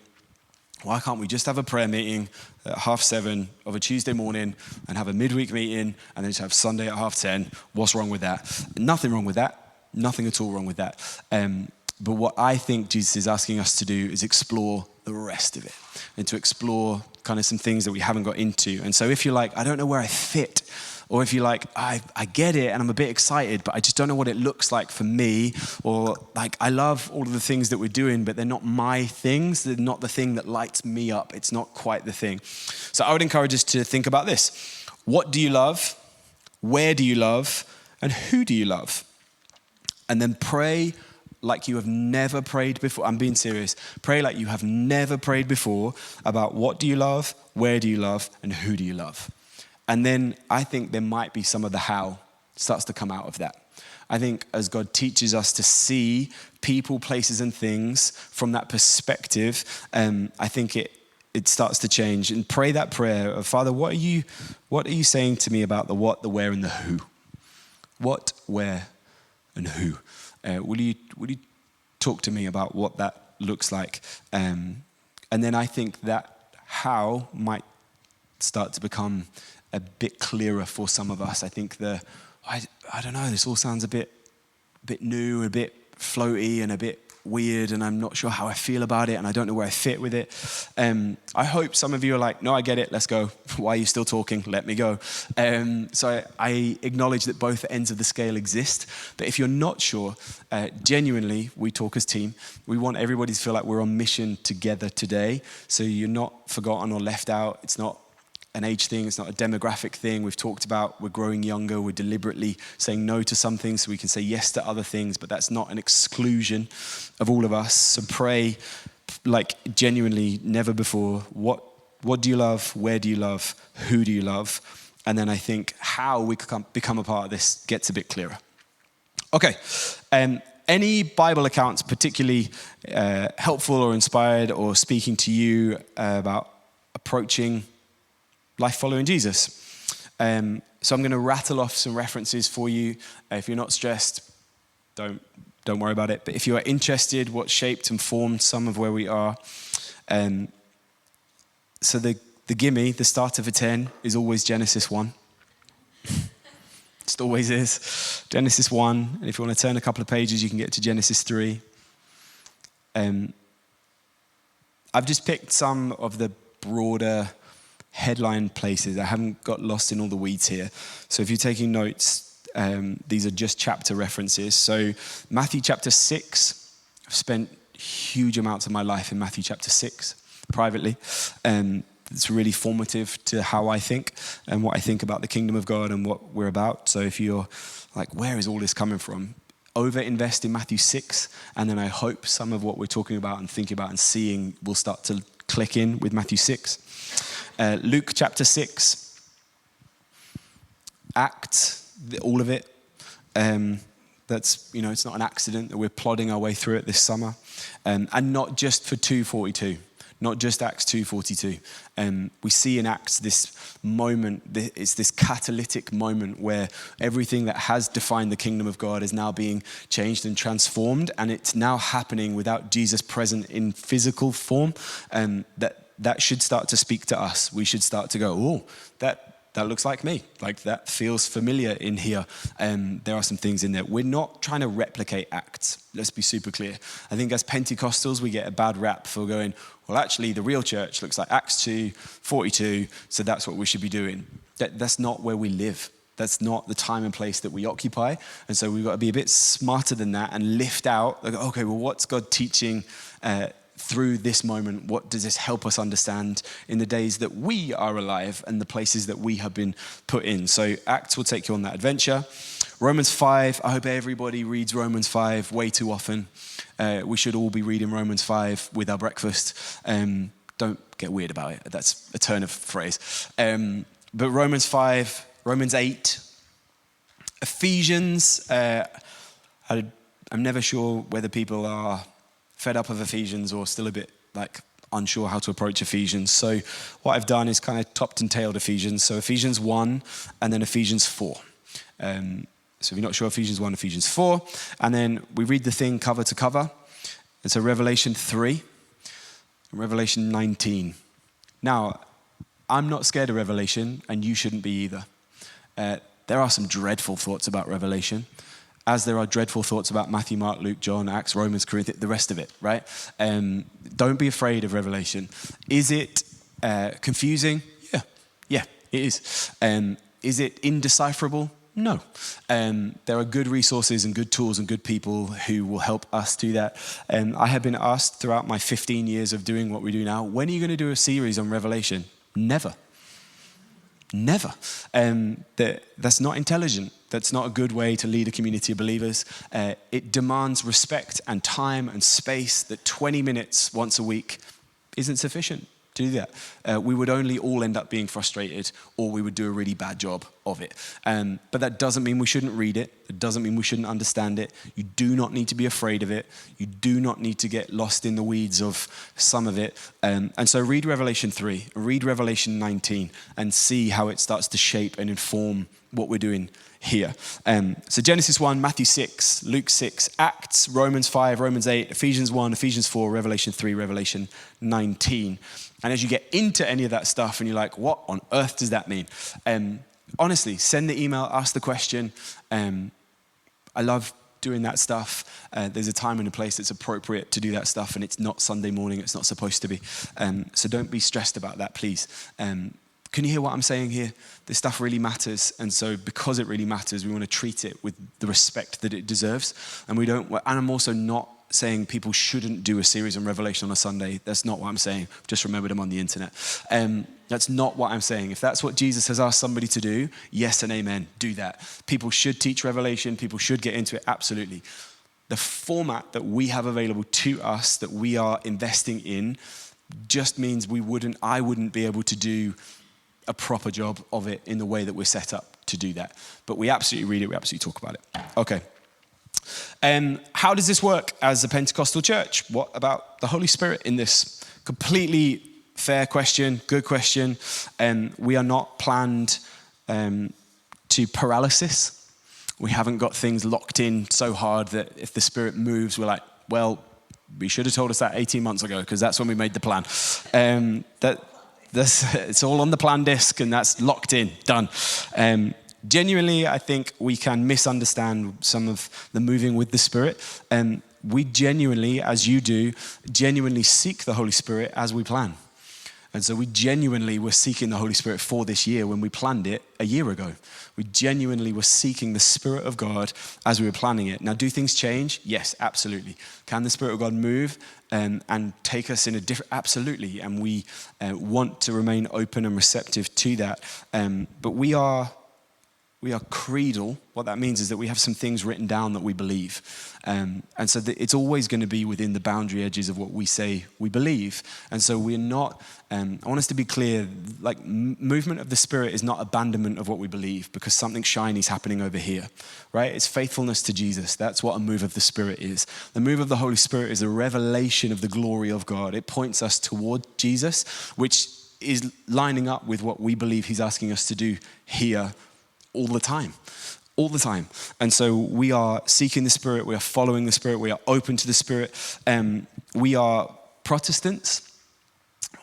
why can't we just have a prayer meeting at 7:30 of a Tuesday morning and have a midweek meeting and then just have Sunday at 10:30? What's wrong with that? Nothing wrong with that. Nothing at all wrong with that. But what I think Jesus is asking us to do is explore the rest of it and to explore kind of some things that we haven't got into. And so if you're like, I don't know where I fit, or if you're like, I get it and I'm a bit excited, but I just don't know what it looks like for me, or like, I love all of the things that we're doing, but they're not my things. They're not the thing that lights me up. It's not quite the thing. So I would encourage us to think about this. What do you love? Where do you love? And who do you love? And then pray like you have never prayed before. I'm being serious. Pray like you have never prayed before about what do you love, where do you love, and who do you love? And then I think there might be some of the how starts to come out of that. I think as God teaches us to see people, places, and things from that perspective, I think it starts to change. And pray that prayer of, Father, what are you saying to me about the what, the where, and the who? What, where, and who? Will you talk to me about what that looks like? And then I think that how might start to become a bit clearer for some of us. I think I don't know, this all sounds a bit new, a bit floaty and a bit weird, and I'm not sure how I feel about it, and I don't know where I fit with it. I hope some of you are like, no, I get it, let's go. Why are you still talking? Let me go. So I acknowledge that both ends of the scale exist, but if you're not sure, genuinely, we talk as team. We want everybody to feel like we're on mission together today, so you're not forgotten or left out. It's not an age thing, it's not a demographic thing. We've talked about we're growing younger, we're deliberately saying no to some things so we can say yes to other things, but that's not an exclusion of all of us. So pray like genuinely never before. What do you love? Where do you love? Who do you love? And then I think how we can become a part of this gets a bit clearer. Okay, any Bible accounts particularly helpful or inspired or speaking to you about approaching life following Jesus? So I'm going to rattle off some references for you. If you're not stressed, don't worry about it. But if you are interested, what shaped and formed some of where we are. So the gimme, the starter for 10, is always Genesis 1. It always is. Genesis 1. And if you want to turn a couple of pages, you can get to Genesis 3. I've just picked some of the broader headline places. I haven't got lost in all the weeds here. So if you're taking notes, these are just chapter references. So Matthew chapter 6, I've spent huge amounts of my life in Matthew chapter 6 privately. It's really formative to how I think and what I think about the kingdom of God and what we're about. So if you're like, where is all this coming from? Over-invest in Matthew 6, and then I hope some of what we're talking about and thinking about and seeing will start to click in with Matthew 6. Luke chapter 6, Acts, all of it. That's, it's not an accident that we're plodding our way through it this summer. And not just for 2:42, not just Acts 2:42. We see in Acts this moment, it's this catalytic moment where everything that has defined the kingdom of God is now being changed and transformed, and it's now happening without Jesus present in physical form. That should start to speak to us. We should start to go, oh, that looks like me. Like that feels familiar in here. There are some things in there. We're not trying to replicate Acts. Let's be super clear. I think as Pentecostals, we get a bad rap for going, well, actually, the real church looks like Acts 2:42, so that's what we should be doing. That's not where we live. That's not the time and place that we occupy. And so we've got to be a bit smarter than that and lift out, like, okay, well, what's God teaching through this moment? What does this help us understand in the days that we are alive and the places that we have been put in? So Acts will take you on that adventure. Romans 5, I hope everybody reads Romans 5 way too often. We should all be reading Romans 5 with our breakfast. Don't get weird about it. That's a turn of phrase. But Romans 5, Romans 8, Ephesians, I'm never sure whether people are fed up of Ephesians or still a bit like unsure how to approach Ephesians. So what I've done is kind of topped and tailed Ephesians. So Ephesians 1 and then Ephesians 4. So if you're not sure, Ephesians 1, Ephesians 4. And then we read the thing cover to cover. And so Revelation 3 and Revelation 19. Now, I'm not scared of Revelation, and you shouldn't be either. There are some dreadful thoughts about Revelation, as there are dreadful thoughts about Matthew, Mark, Luke, John, Acts, Romans, Corinthians, the rest of it, right? Don't be afraid of Revelation. Is it confusing? Yeah, it is. Is it indecipherable? No. There are good resources and good tools and good people who will help us do that. I have been asked throughout my 15 years of doing what we do now, when are you going to do a series on Revelation? Never. That's not intelligent. That's not a good way to lead a community of believers. It demands respect and time and space that 20 minutes once a week isn't sufficient to do that. We would only all end up being frustrated, or we would do a really bad job of it. But that doesn't mean we shouldn't read it. It doesn't mean we shouldn't understand it. You do not need to be afraid of it. You do not need to get lost in the weeds of some of it. And so read Revelation 3, read Revelation 19, and see how it starts to shape and inform what we're doing here. So Genesis 1, Matthew 6, Luke 6, Acts, Romans 5, Romans 8, Ephesians 1, Ephesians 4, Revelation 3, Revelation 19. And as you get into any of that stuff and you're like, what on earth does that mean? Honestly, send the email, ask the question. I love doing that stuff. There's a time and a place that's appropriate to do that stuff, and it's not Sunday morning. It's not supposed to be. So don't be stressed about that, please. Can you hear what I'm saying here? This stuff really matters, and so because it really matters, we want to treat it with the respect that it deserves. And I'm also not saying people shouldn't do a series on Revelation on a Sunday. That's not what I'm saying. Just remembered them on the internet. That's not what I'm saying. If that's what Jesus has asked somebody to do, yes and amen, do that. People should teach Revelation. People should get into it, absolutely. The format that we have available to us, that we are investing in, just means I wouldn't be able to do a proper job of it in the way that we're set up to do that. But we absolutely read it, we absolutely talk about it. Okay. How does this work as a Pentecostal church? What about the Holy Spirit in this? Completely fair question, good question. We are not planned to paralysis. We haven't got things locked in so hard that if the Spirit moves, we're like, well, we should have told us that 18 months ago, because that's when we made the plan. It's all on the plan disc, and that's locked in, done. Genuinely, I think we can misunderstand some of the moving with the Spirit. We genuinely, as you do, genuinely seek the Holy Spirit as we plan. And so we genuinely were seeking the Holy Spirit for this year when we planned it a year ago. We genuinely were seeking the Spirit of God as we were planning it. Now, do things change? Yes, absolutely. Can the Spirit of God move and take us in a different? Absolutely. And we want to remain open and receptive to that. But we are creedal. What that means is that we have some things written down that we believe. And so it's always going to be within the boundary edges of what we say we believe. And so we're not, I want us to be clear, like movement of the Spirit is not abandonment of what we believe because something shiny is happening over here, right? It's faithfulness to Jesus. That's what a move of the Spirit is. The move of the Holy Spirit is a revelation of the glory of God. It points us toward Jesus, which is lining up with what we believe he's asking us to do here all the time. And so we are seeking the Spirit, we are following the Spirit, we are open to the Spirit. We are Protestants.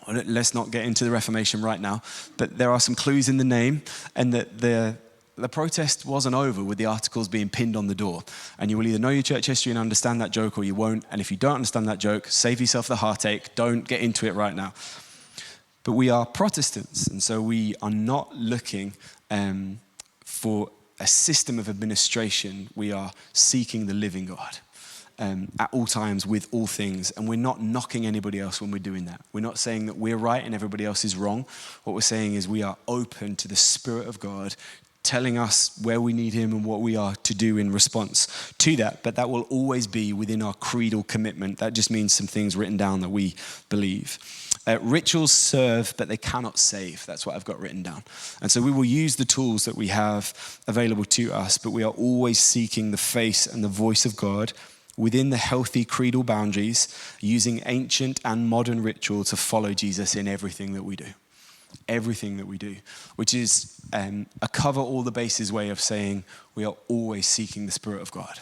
Well, let's not get into the Reformation right now, but there are some clues in the name, and that the protest wasn't over with the articles being pinned on the door. And you will either know your church history and understand that joke, or you won't. And if you don't understand that joke, save yourself the heartache. Don't get into it right now. But we are Protestants, and so we are not looking for a system of administration. We are seeking the living God. At all times, with all things. And we're not knocking anybody else when we're doing that. We're not saying that we're right and everybody else is wrong. What we're saying is we are open to the Spirit of God telling us where we need him and what we are to do in response to that. But that will always be within our creedal commitment. That just means some things written down that we believe. Rituals serve, but they cannot save. That's what I've got written down. And so we will use the tools that we have available to us, but we are always seeking the face and the voice of God within the healthy creedal boundaries, using ancient and modern ritual to follow Jesus in everything that we do. Everything that we do, which is a cover all the bases way of saying we are always seeking the Spirit of God.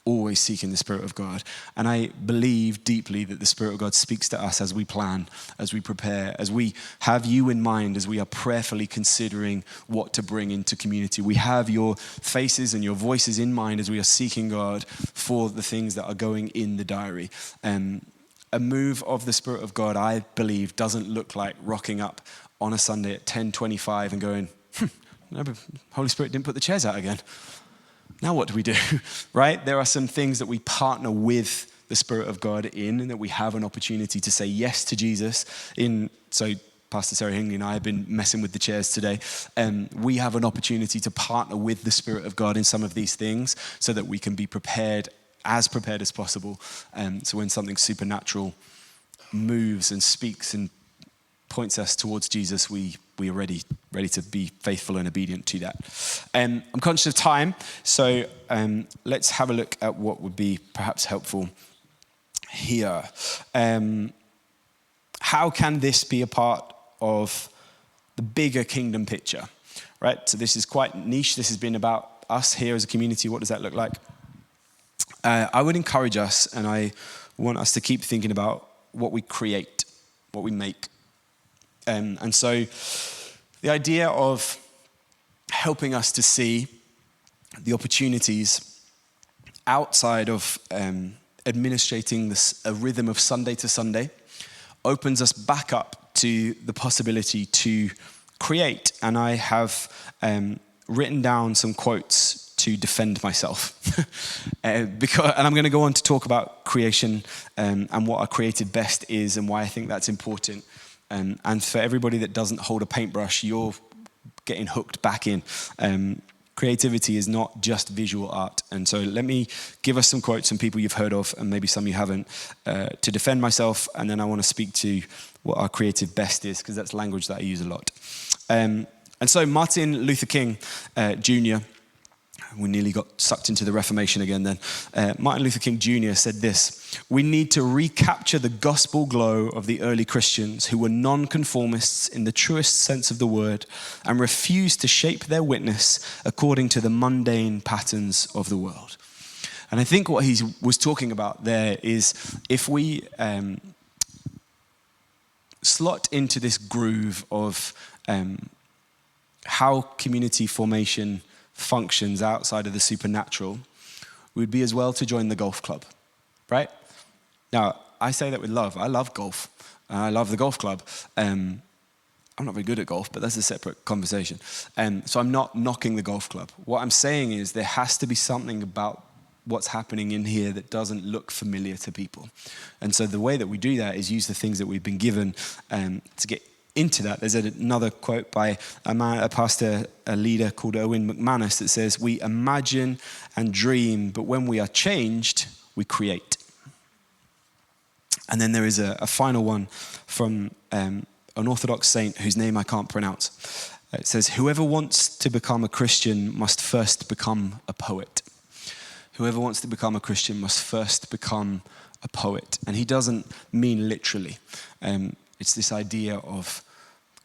Always seeking the Spirit of God. And I believe deeply that the Spirit of God speaks to us as we plan, as we prepare, as we have you in mind, as we are prayerfully considering what to bring into community. We have your faces and your voices in mind as we are seeking God for the things that are going in the diary. A move of the Spirit of God, I believe, doesn't look like rocking up on a Sunday at 10:25 and going, no, Holy Spirit didn't put the chairs out again. Now what do we do, right? There are some things that we partner with the Spirit of God in, and that we have an opportunity to say yes to Jesus in. So Pastor Sarah Hingley and I have been messing with the chairs today. We have an opportunity to partner with the Spirit of God in some of these things so that we can be prepared as possible. So when something supernatural moves and speaks and points us towards Jesus, we are ready to be faithful and obedient to that. I'm conscious of time, so let's have a look at what would be perhaps helpful here. How can this be a part of the bigger kingdom picture, right? So this is quite niche. This has been about us here as a community. What does that look like? I would encourage us, and I want us to keep thinking about what we create, what we make. And so the idea of helping us to see the opportunities outside of administrating a rhythm of Sunday to Sunday opens us back up to the possibility to create. And I have written down some quotes to defend myself. And I'm going to go on to talk about creation and what our creative best is and why I think that's important. And for everybody that doesn't hold a paintbrush, you're getting hooked back in. Creativity is not just visual art. And so let me give us some quotes, some people you've heard of, and maybe some you haven't, to defend myself. And then I want to speak to what our creative best is, because that's language that I use a lot. And so Martin Luther King Jr., we nearly got sucked into the Reformation again then. Martin Luther King Jr. said this: "We need to recapture the gospel glow of the early Christians who were non-conformists in the truest sense of the word and refused to shape their witness according to the mundane patterns of the world." And I think what he was talking about there is if we slot into this groove of how community formation functions outside of the supernatural, we'd be as well to join the golf club, right? Now, I say that with love. I love golf. I love the golf club. I'm not very good at golf, but that's a separate conversation. So I'm not knocking the golf club. What I'm saying is there has to be something about what's happening in here that doesn't look familiar to people. And so the way that we do that is use the things that we've been given to get into that. There's another quote by a pastor, a leader called Owen McManus that says, "We imagine and dream, but when we are changed, we create." And then there is a final one from an Orthodox saint whose name I can't pronounce. It says, "Whoever wants to become a Christian must first become a poet." Whoever wants to become a Christian must first become a poet. And he doesn't mean literally. It's this idea of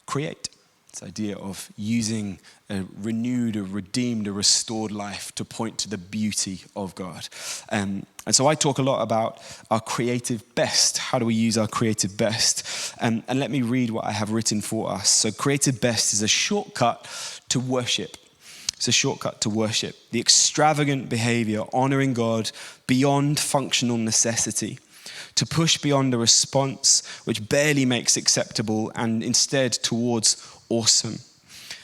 create. This idea of using a renewed, a redeemed, a restored life to point to the beauty of God. And so I talk a lot about our creative best. How do we use our creative best? And let me read what I have written for us. So creative best is a shortcut to worship. It's a shortcut to worship. The extravagant behavior, honoring God beyond functional necessity. To push beyond a response which barely makes acceptable and instead towards awesome.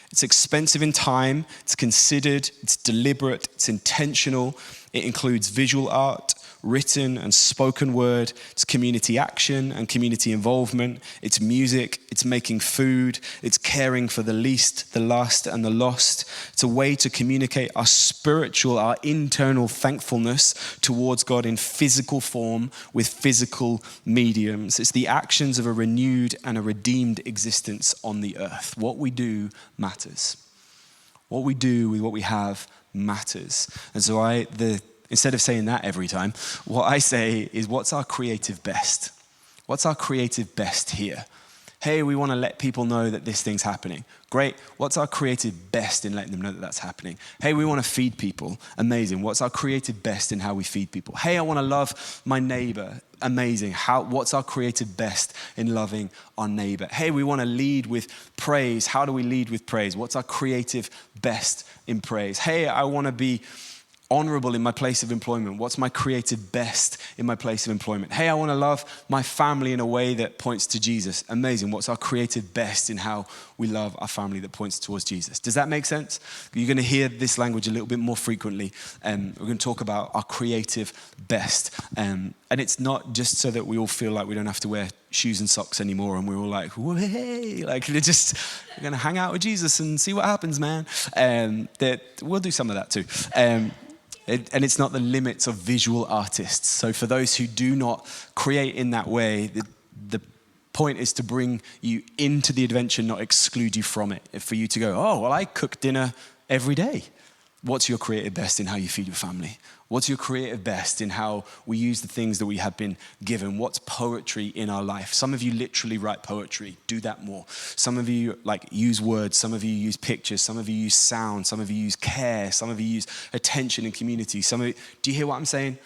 It's expensive in time, it's considered, it's deliberate, it's intentional. It includes visual art, written and spoken word, it's community action and community involvement, it's music, it's making food, it's caring for the least, the last and the lost. It's a way to communicate our spiritual, our internal thankfulness towards God in physical form with physical mediums. It's the actions of a renewed and a redeemed existence on the earth. What we do matters. What we do with what we have matters. And so instead of saying that every time, what I say is, what's our creative best? What's our creative best here? Hey, we want to let people know that this thing's happening. Great. What's our creative best in letting them know that that's happening? Hey, we want to feed people. Amazing. What's our creative best in how we feed people? Hey, I want to love my neighbor. Amazing. What's our creative best in loving our neighbor? Hey, we want to lead with praise. How do we lead with praise? What's our creative best in praise? Hey, I want to be honorable in my place of employment. What's my creative best in my place of employment? Hey, I want to love my family in a way that points to Jesus. Amazing. What's our creative best in how we love our family that points towards Jesus? Does that make sense? You're going to hear this language a little bit more frequently. We're going to talk about our creative best. And it's not just so that we all feel like we don't have to wear shoes and socks anymore and we're all like, hey, like we're going to hang out with Jesus and see what happens, man. That we'll do some of that too. And it's not the limits of visual artists. So for those who do not create in that way, the point is to bring you into the adventure, not exclude you from it. For you to go, oh, well, I cook dinner every day. What's your creative best in how you feed your family? What's your creative best in how we use the things that we have been given? What's poetry in our life? Some of you literally write poetry. Do that more. Some of you use words. Some of you use pictures. Some of you use sound. Some of you use care. Some of you use attention and community. Do you hear what I'm saying?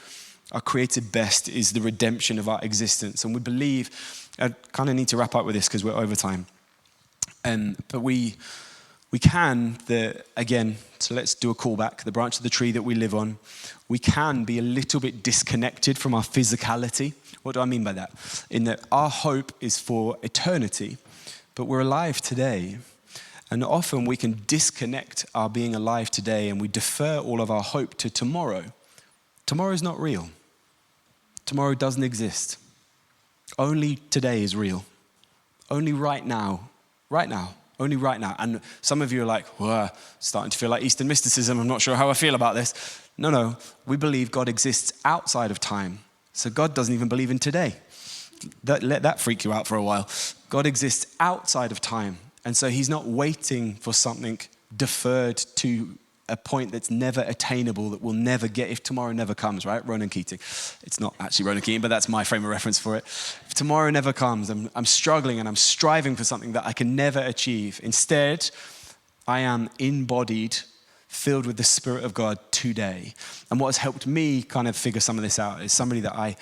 Our creative best is the redemption of our existence. And we believe, I kind of need to wrap up with this because we're over time. But we can, again, so let's do a callback, the branch of the tree that we live on, we can be a little bit disconnected from our physicality. What do I mean by that? In that our hope is for eternity, but we're alive today. And often we can disconnect our being alive today and we defer all of our hope to tomorrow. Tomorrow's not real. Tomorrow doesn't exist. Only today is real. Only right now. Right now. Only right now. And some of you are like, whoa, starting to feel like Eastern mysticism. I'm not sure how I feel about this. No. We believe God exists outside of time. So God doesn't even believe in today. Let that freak you out for a while. God exists outside of time. And so he's not waiting for something deferred to a point that's never attainable, that we'll never get if tomorrow never comes, right? Ronan Keating. It's not actually Ronan Keating, but that's my frame of reference for it. If tomorrow never comes, I'm struggling and I'm striving for something that I can never achieve. Instead, I am embodied, filled with the Spirit of God today. And what has helped me kind of figure some of this out is somebody that I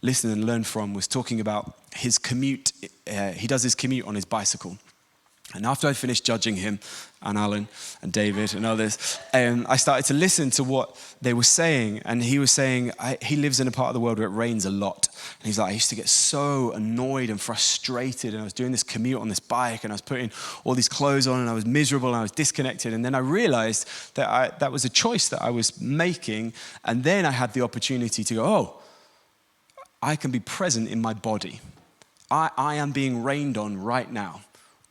listened and learned from was talking about his commute. He does his commute on his bicycle. And after I finished judging him, and Alan, and David, and others, I started to listen to what they were saying. And he was saying, he lives in a part of the world where it rains a lot. And he's like, I used to get so annoyed and frustrated. And I was doing this commute on this bike, and I was putting all these clothes on, and I was miserable, and I was disconnected. And then I realized that that was a choice that I was making. And then I had the opportunity to go, oh, I can be present in my body. I am being rained on right now.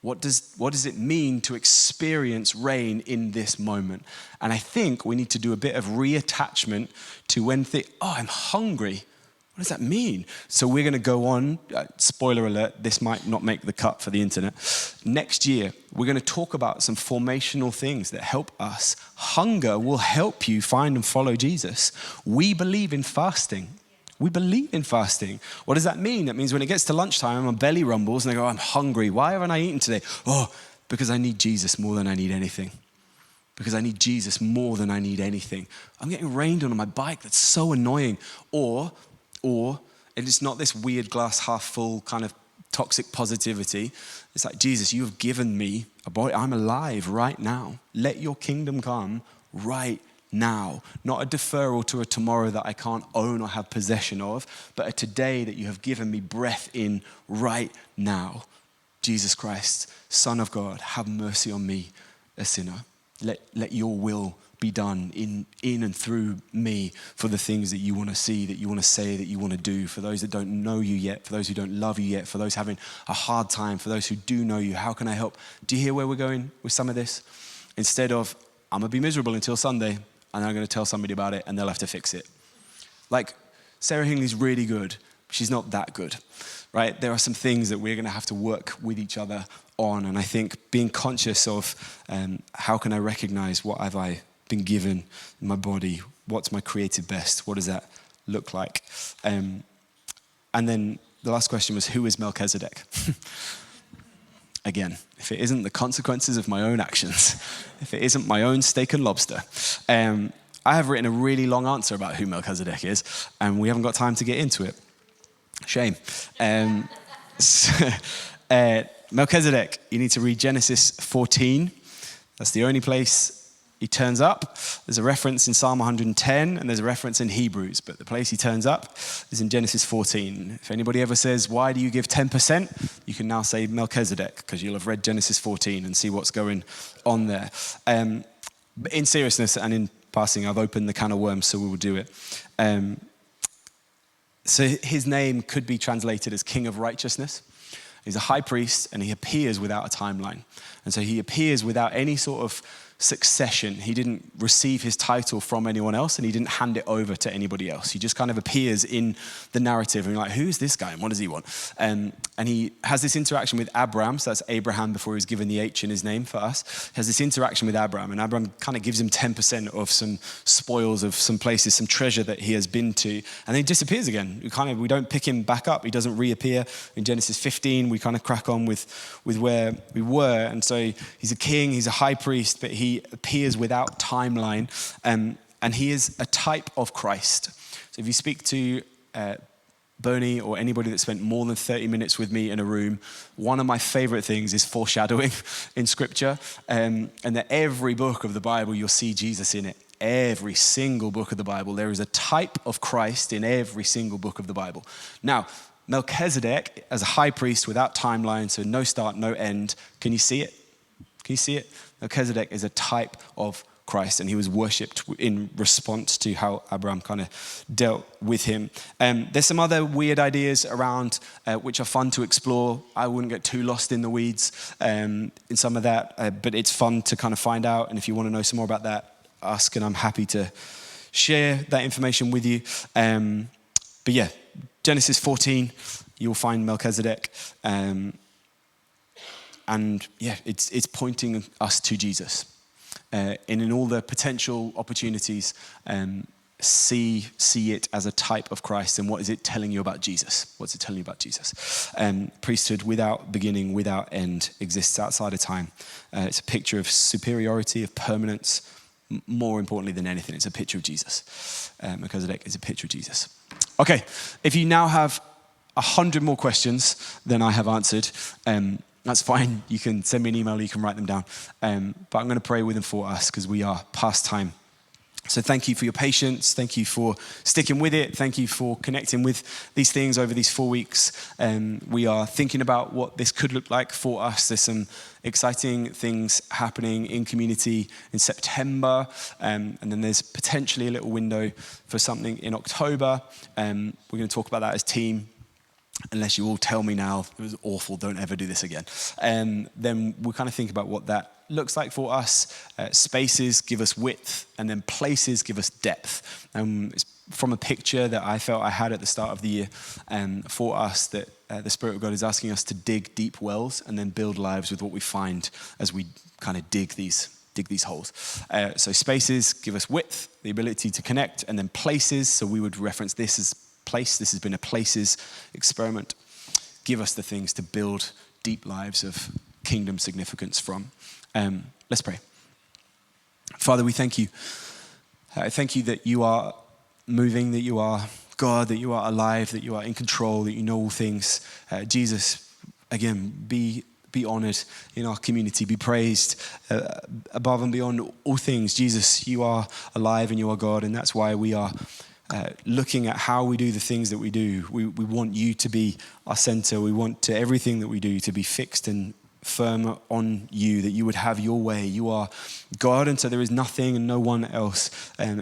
What does it mean to experience rain in this moment? And I think we need to do a bit of reattachment to when I'm hungry. What does that mean? So we're going to go on, spoiler alert, this might not make the cut for the internet. Next year, we're going to talk about some formational things that help us. Hunger will help you find and follow Jesus. We believe in fasting. We believe in fasting. What does that mean? That means when it gets to lunchtime, my belly rumbles and I go, I'm hungry. Why haven't I eaten today? Oh, because I need Jesus more than I need anything. Because I need Jesus more than I need anything. I'm getting rained on my bike. That's so annoying. Or it's not this weird glass half full kind of toxic positivity. It's like, Jesus, you have given me a body. I'm alive right now. Let your kingdom come right now. Not a deferral to a tomorrow that I can't own or have possession of, but a today that you have given me breath in right now. Jesus Christ, Son of God, have mercy on me, a sinner. Let your will be done in and through me for the things that you want to see, that you want to say, that you want to do, for those that don't know you yet, for those who don't love you yet, for those having a hard time, for those who do know you. How can I help? Do you hear where we're going with some of this? Instead of, I'm going to be miserable until Sunday, and I'm going to tell somebody about it, and they'll have to fix it. Like, Sarah Hingley's really good. She's not that good, right? There are some things that we're going to have to work with each other on, and I think being conscious of how can I recognize what have I been given in my body, what's my created best, what does that look like? And then the last question was, who is Melchizedek? Again, if it isn't the consequences of my own actions, if it isn't my own steak and lobster, I have written a really long answer about who Melchizedek is, and we haven't got time to get into it. Shame. Melchizedek, you need to read Genesis 14. That's the only place he turns up. There's a reference in Psalm 110, and there's a reference in Hebrews, but the place he turns up is in Genesis 14. If anybody ever says, why do you give 10%? You can now say Melchizedek, because you'll have read Genesis 14 and see what's going on there. But in seriousness and in passing, I've opened the can of worms, so we will do it. So his name could be translated as King of Righteousness. He's a high priest, and he appears without a timeline. And so he appears without any sort of succession. He didn't receive his title from anyone else, and he didn't hand it over to anybody else. He just kind of appears in the narrative, and you're like, who's this guy, and what does he want? And he has this interaction with Abram, so that's Abraham before he was given the H in his name for us. He has this interaction with Abram, and Abram kind of gives him 10% of some spoils of some places, some treasure that he has been to, and then he disappears again. We don't pick him back up. He doesn't reappear. In Genesis 15, we kind of crack on with where we were, and so he's a king, he's a high priest, but he appears without timeline, and he is a type of Christ. So if you speak to Bernie or anybody that spent more than 30 minutes with me in a room, one of my favorite things is foreshadowing in scripture, and that every book of the Bible you'll see Jesus in it. Every single book of the Bible, there is a type of Christ in every single book of the Bible. Now, Melchizedek, as a high priest without timeline, so no start, no end, can you see it? Can you see it? Melchizedek is a type of Christ, and he was worshipped in response to how Abraham kind of dealt with him. There's some other weird ideas around which are fun to explore. I wouldn't get too lost in the weeds in some of that, but it's fun to kind of find out. And if you want to know some more about that, ask, and I'm happy to share that information with you. But yeah, Genesis 14, you'll find Melchizedek. And yeah, it's pointing us to Jesus. And in all the potential opportunities, see it as a type of Christ. And what is it telling you about Jesus? What's it telling you about Jesus? Priesthood without beginning, without end, exists outside of time. It's a picture of superiority, of permanence. More importantly than anything, it's a picture of Jesus. Melchizedek is a picture of Jesus. Okay, if you now have 100 more questions than I have answered, that's fine. You can send me an email or you can write them down. But I'm going to pray with them for us because we are past time. So thank you for your patience. Thank you for sticking with it. Thank you for connecting with these things over these 4 weeks. We are thinking about what this could look like for us. There's some exciting things happening in community in September. And then there's potentially a little window for something in October. We're going to talk about that as team. Unless you all tell me now, it was awful, don't ever do this again. Then we'll kind of think about what that looks like for us. Spaces give us width, and then places give us depth. It's from a picture that I felt I had at the start of the year for us, that the Spirit of God is asking us to dig deep wells and then build lives with what we find as we kind of dig these holes. So spaces give us width, the ability to connect, and then places, so we would reference this as place. This has been a places experiment. Give us the things to build deep lives of kingdom significance from. Let's pray. Father, we thank you. I thank you that you are moving, that you are God, that you are alive, that you are in control, that you know all things. Jesus, again, be honored in our community, be praised above and beyond all things. Jesus, you are alive and you are God, and that's why we are looking at how we do the things that we do. We want you to be our center. We want everything that we do to be fixed and firm on you, that you would have your way. You are God, and so there is nothing and no one else,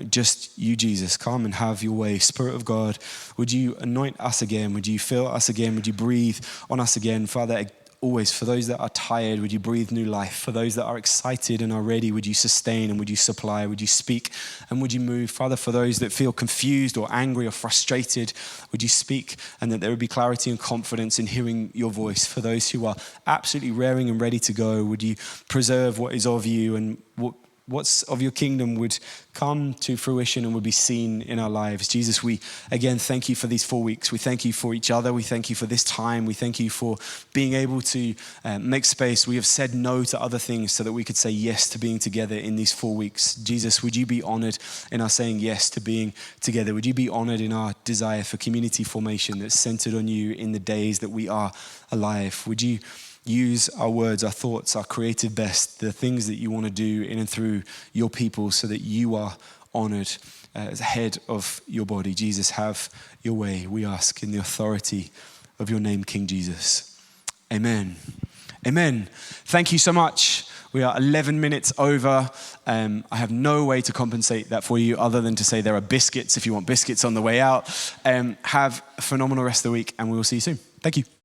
just you, Jesus. Come and have your way. Spirit of God, would you anoint us again? Would you fill us again? Would you breathe on us again? Father, always, for those that are tired, would you breathe new life? For those that are excited and are ready, would you sustain and would you supply? Would you speak and would you move? Father, for those that feel confused or angry or frustrated, would you speak and that there would be clarity and confidence in hearing your voice? For those who are absolutely raring and ready to go, would you preserve what is of you and what's of your kingdom would come to fruition and would be seen in our lives. Jesus, we again thank you for these 4 weeks. We thank you for each other. We thank you for this time. We thank you for being able to make space. We have said no to other things so that we could say yes to being together in these 4 weeks. Jesus, would you be honored in our saying yes to being together? Would you be honored in our desire for community formation that's centered on you in the days that we are alive? Would you use our words, our thoughts, our creative best, the things that you want to do in and through your people so that you are honored as head of your body. Jesus, have your way, we ask in the authority of your name, King Jesus. Amen. Amen. Thank you so much. We are 11 minutes over. I have no way to compensate that for you other than to say there are biscuits if you want biscuits on the way out. Have a phenomenal rest of the week and we will see you soon. Thank you.